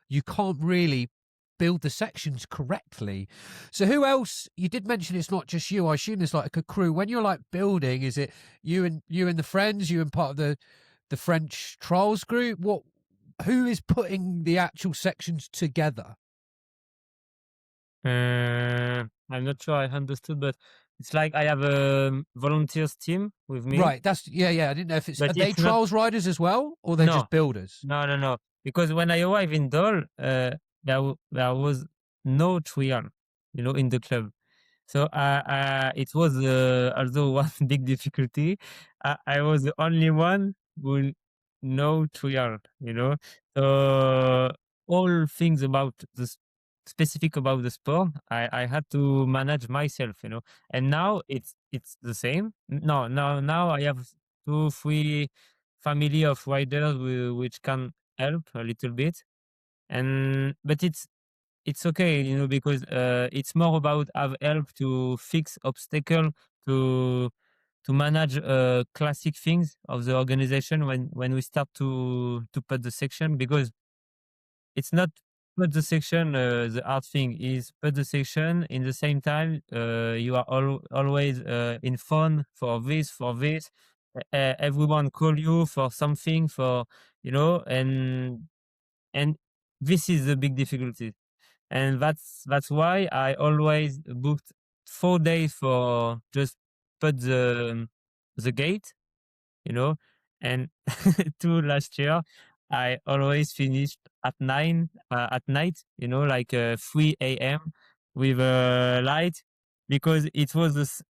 you can't really build the sections correctly. So who else? You did mention it's not just you. I assume there's like a crew. When you're like building, is it you and the friends, you and part of the French trials group? who is putting the actual sections together? I'm not sure I understood, but it's like I have a volunteers team with me, Right. That's yeah. I didn't know if but are they it's not. trials riders as well, or they're No, just builders. no. Because when I arrived in Dole, there was no trial, in the club. So it was also one big difficulty. I was the only one who know trial, So all things about specific about the sport, I had to manage myself, And now it's the same. No, now I have 2, 3 family of riders which can help a little bit, but it's okay, because it's more about have help to fix obstacle, to manage classic things of the organization when we start to put the section, because it's not put the section, the hard thing is put the section. In the same time, you are always in phone for this, everyone call you for something, and this is the big difficulty, and that's why I always booked 4 days for just put the gate, and two last year I always finished at 9 at night, like 3 a.m. with a light, because it was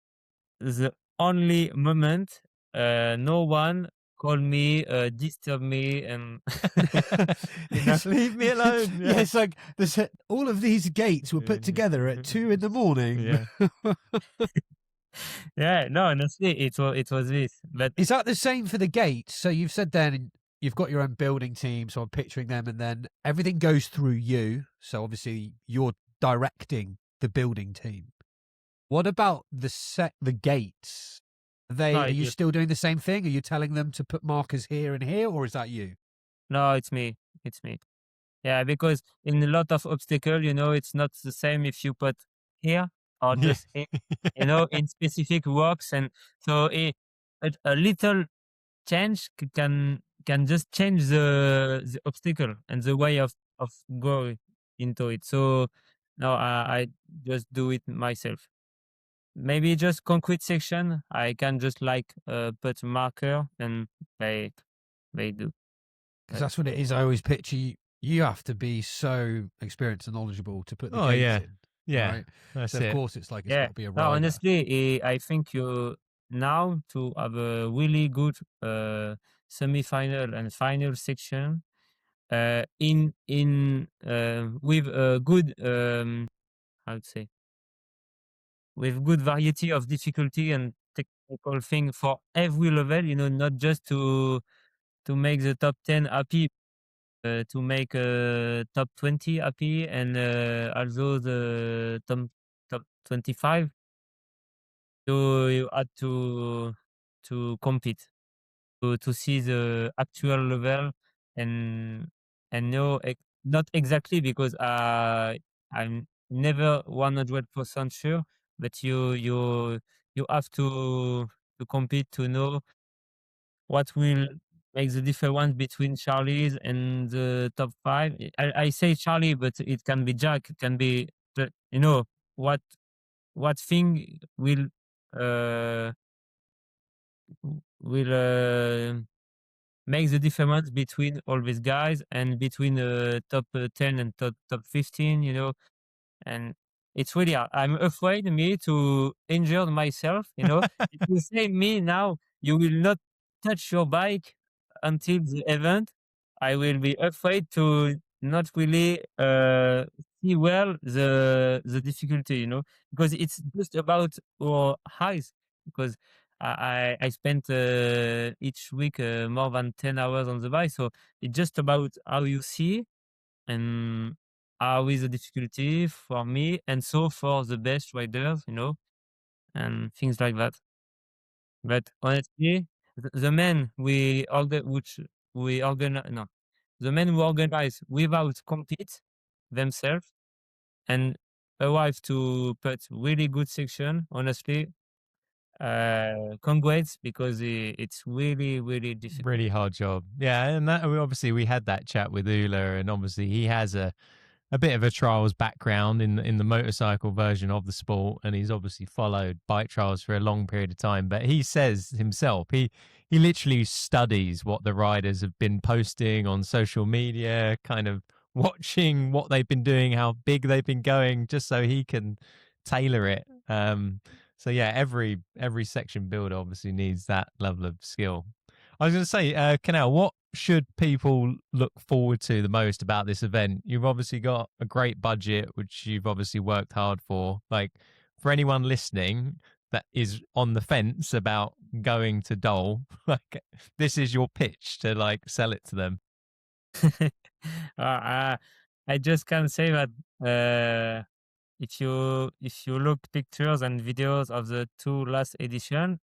the only moment no one called me, disturb me, and Just leave me alone. Yeah, it's like all of these gates were put together at 2 a.m. Yeah. yeah, no, honestly, it was this, but Is that the same for the gates? So you've said then you've got your own building team, so I'm picturing them, and then everything goes through you. So obviously you're directing the building team. What about the gates? no, Are you still doing the same thing? Are you telling them to put markers here and here, or is that you? no, it's me. It's me. Yeah, because in a lot of obstacle, it's not the same if you put here or Yeah. just in, in specific rocks, and so a little change can just change the obstacle and the way of going into it. So no, I just do it myself. Maybe just concrete section, I can just like put marker, and they do. Because that's what it is. I always picture you have to be so experienced and knowledgeable to put the Oh, gates yeah. in. Yeah. Right? That's So it. of course it's like it's Yeah. got to be a No, rider. honestly, I think you now to have a really good semi-final and final section in with a good how to say, with good variety of difficulty and technical thing for every level. Not just to make the top 10 happy, to make top 20 happy, and also the top 25. So you had to compete to see the actual level, and know not exactly, because I'm never 100% sure, but you have to compete to know what will make the difference between Charlie's and the top 5. I say Charlie, but it can be Jack, it can be what thing uh will make the difference between all these guys, and between top 10 and top 15, and it's really hard. I'm afraid me to injure myself, If you say me now, you will not touch your bike until the event, I will be afraid to not really see well the difficulty, because it's just about our eyes, because I spent each week more than 10 hours on the bike, so it's just about how you see, and how is the difficulty for me, and so for the best riders, and things like that. But honestly, the men we organize, no, the men who organize without compete themselves and arrive to put really good section, honestly, congrats, because it's really, really difficult. Really hard job. Yeah, and that obviously we had that chat with Ula, and obviously he has a bit of a trials background in the motorcycle version of the sport, and he's obviously followed bike trials for a long period of time. But he says himself, he literally studies what the riders have been posting on social media, kind of watching what they've been doing, how big they've been going, just so he can tailor it. So yeah, every section builder obviously needs that level of skill. I was going to say, Kanael, what should people look forward to the most about this event? You've obviously got a great budget, which you've obviously worked hard for. Like, for anyone listening that is on the fence about going to Dole, like, this is your pitch to like sell it to them. I just can say that if you look pictures and videos of the 2 last edition,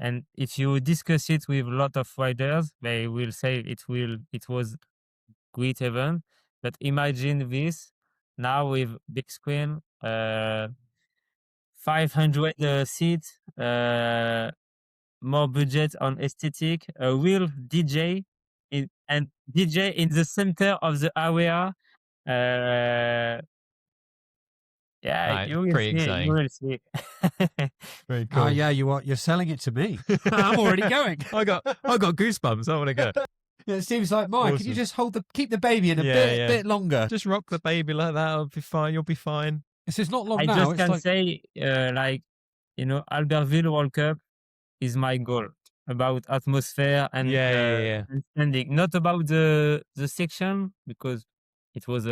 and if you discuss it with a lot of riders, they will say it was great event. But imagine this now with big screen, 500 seats, more budget on aesthetic, a real DJ, and DJ in the center of the area. Yeah, Right, you will pretty see. You exciting. will see. Very cool. Oh yeah, you are. You're selling it to me. I'm already going. I got goosebumps. I want to go. Yeah, it seems like mine. Can you Awesome. just keep the baby in a Yeah. bit longer? Just rock the baby like that. It'll be fine. You'll be fine. It's not long I now. just It's can like, say, Albertville World Cup is my goal, about atmosphere and Yeah. and standing, not about the section, because it was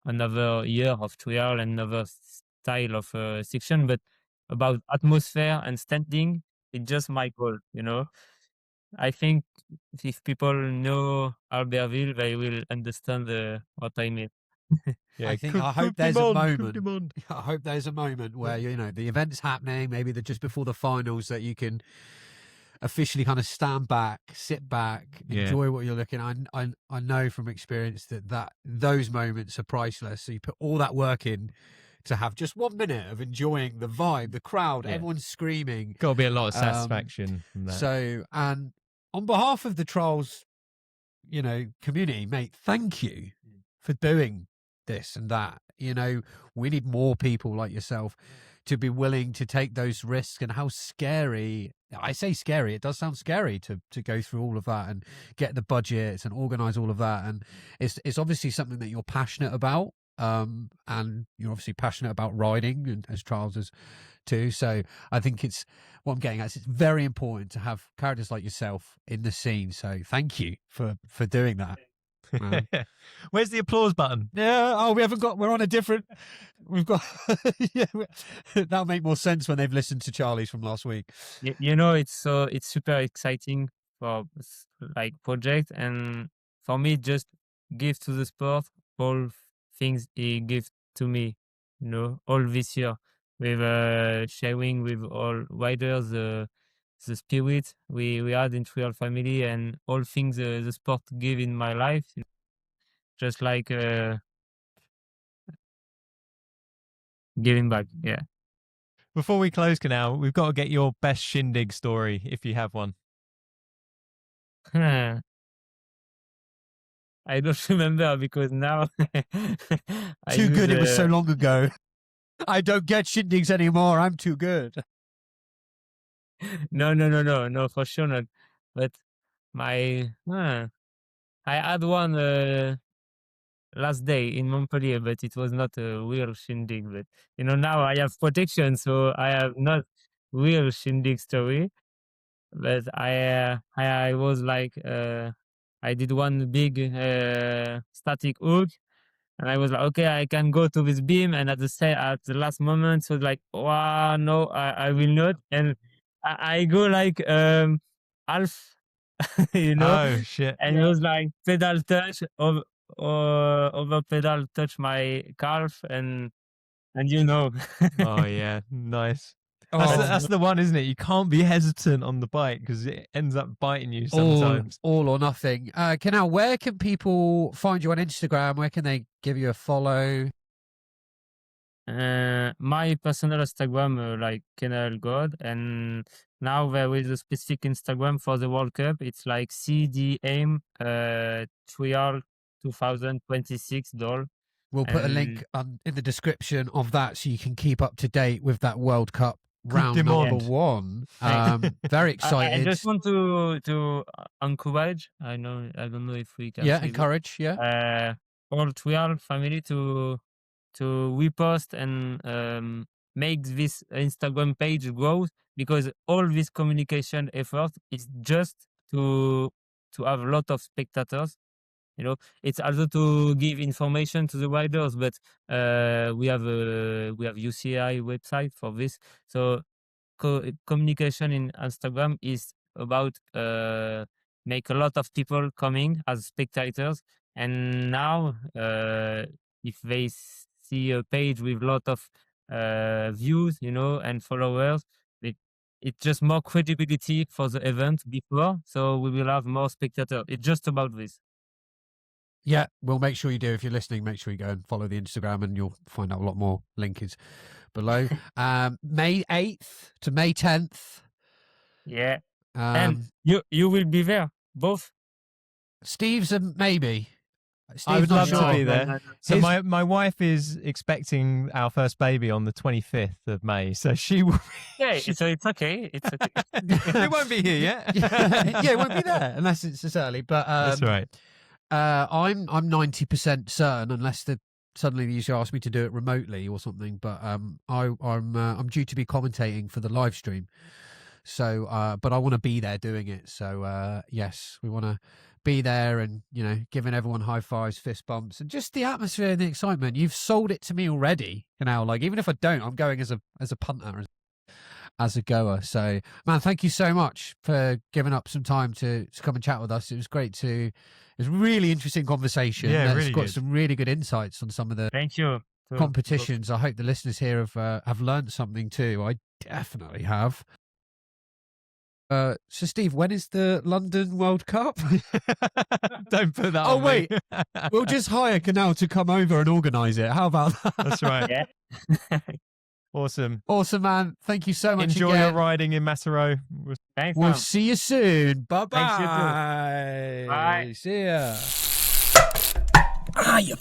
another year of trial and another style of section, but about atmosphere and standing. It's just my goal. I think if people know Albertville, they will understand what I mean. Yeah. I hope there's a moment. I hope there's a moment where the event's happening, maybe just before the finals, that you can officially kind of stand back, sit back, enjoy what you're looking at. I know from experience that those moments are priceless. So you put all that work in to have just 1 minute of enjoying the vibe, the crowd, everyone's screaming. Got to be a lot of satisfaction from that. So, and on behalf of the trials, community, mate, thank you for doing this and that. We need more people like yourself to be willing to take those risks. And how scary, I say scary, it does sound scary to go through all of that and get the budgets and organize all of that. And it's obviously something that you're passionate about. And you're obviously passionate about riding, and as Charles is too. So I think what I'm getting at is it's very important to have characters like yourself in the scene. So thank you for doing that. Where's the applause button? Yeah. We're on a different. We've got. Yeah, that'll make more sense when they've listened to Charlie's from last week. It's super exciting for like project, and for me, just give to the sport all things he gave to me, all this year, with sharing with all riders the spirit we had in Trial Family, and all things the sport gave in my life, just like giving back. Yeah. Before we close, Kanael, we've got to get your best Shin Dig story, if you have one. I don't remember, because now Too good. It was so long ago. I don't get Shin Digs anymore. I'm too good. No, for sure not. But I had one last day in Montpellier, but it was not a real Shin Dig. But now I have protection, so I have not real Shin Dig story. But I was like I did one big static hook, and I was like, okay, I can go to this beam, and at the last moment, so like, wow, no, I will not, and I go like half, Oh shit! and it was like pedal touch over pedal touch my calf, and Oh yeah, nice. Oh, That's the one, isn't it? You can't be hesitant on the bike because it ends up biting you sometimes. all or nothing. Kanael, where can people find you on Instagram? Where can they give you a follow? my personal Instagram, like Kanael God, and now there is a specific Instagram for the World Cup. It's like CDM Trial 2026 Dole. We'll put a And link in the description of that so you can keep up to date with that World Cup round demand. number one. Thanks. Very I excited. just want to encourage. I don't know if we can. Yeah, say this, encourage. Yeah. all Trial family to repost and make this Instagram page grow, because all this communication effort is just to have a lot of spectators. It's also to give information to the riders, but we have UCI website for this. So communication in Instagram is about make a lot of people coming as spectators, and now if they see a page with a lot of views, and followers, it's just more credibility for the event before, so we will have more spectators. It's just about this. Yeah, we'll make sure you do. If you're listening, make sure you go and follow the Instagram and you'll find out a lot more. Link is below. May 8th to May 10th. Yeah. And you will be there, both? Steve's a maybe. I would love Steve's not to be sure. there. No. So my wife is expecting our first baby on the 25th of May, so she will. Yeah, so it's okay. It's okay. We won't be here yet. Yeah, it won't be there unless it's this early. But That's right. I'm 90% certain, unless suddenly the UCI asked me to do it remotely or something. But I'm due to be commentating for the live stream. So, but I want to be there doing it. So, yes, we want to be there and, giving everyone high fives, fist bumps, and just the atmosphere and the excitement. You've sold it to me already, like, even if I don't, I'm going as a punter, as a goer. So, man, thank you so much for giving up some time to come and chat with us. It was great it was a really interesting conversation. Yeah, It's really got good. some really good insights on some of the Thank you. competitions. I hope the listeners here have learned something too. I definitely have. So, Steve, when is the London World Cup? Don't put that Oh, on wait. me. We'll just hire Kanael to come over and organise it. How about that? That's right. Yeah. Awesome. Awesome, man. Thank you so much Enjoy again. your riding in Massaro. Thanks, We'll man. see you soon. Bye-bye. Thanks, you too. Bye. See ya. Ah, you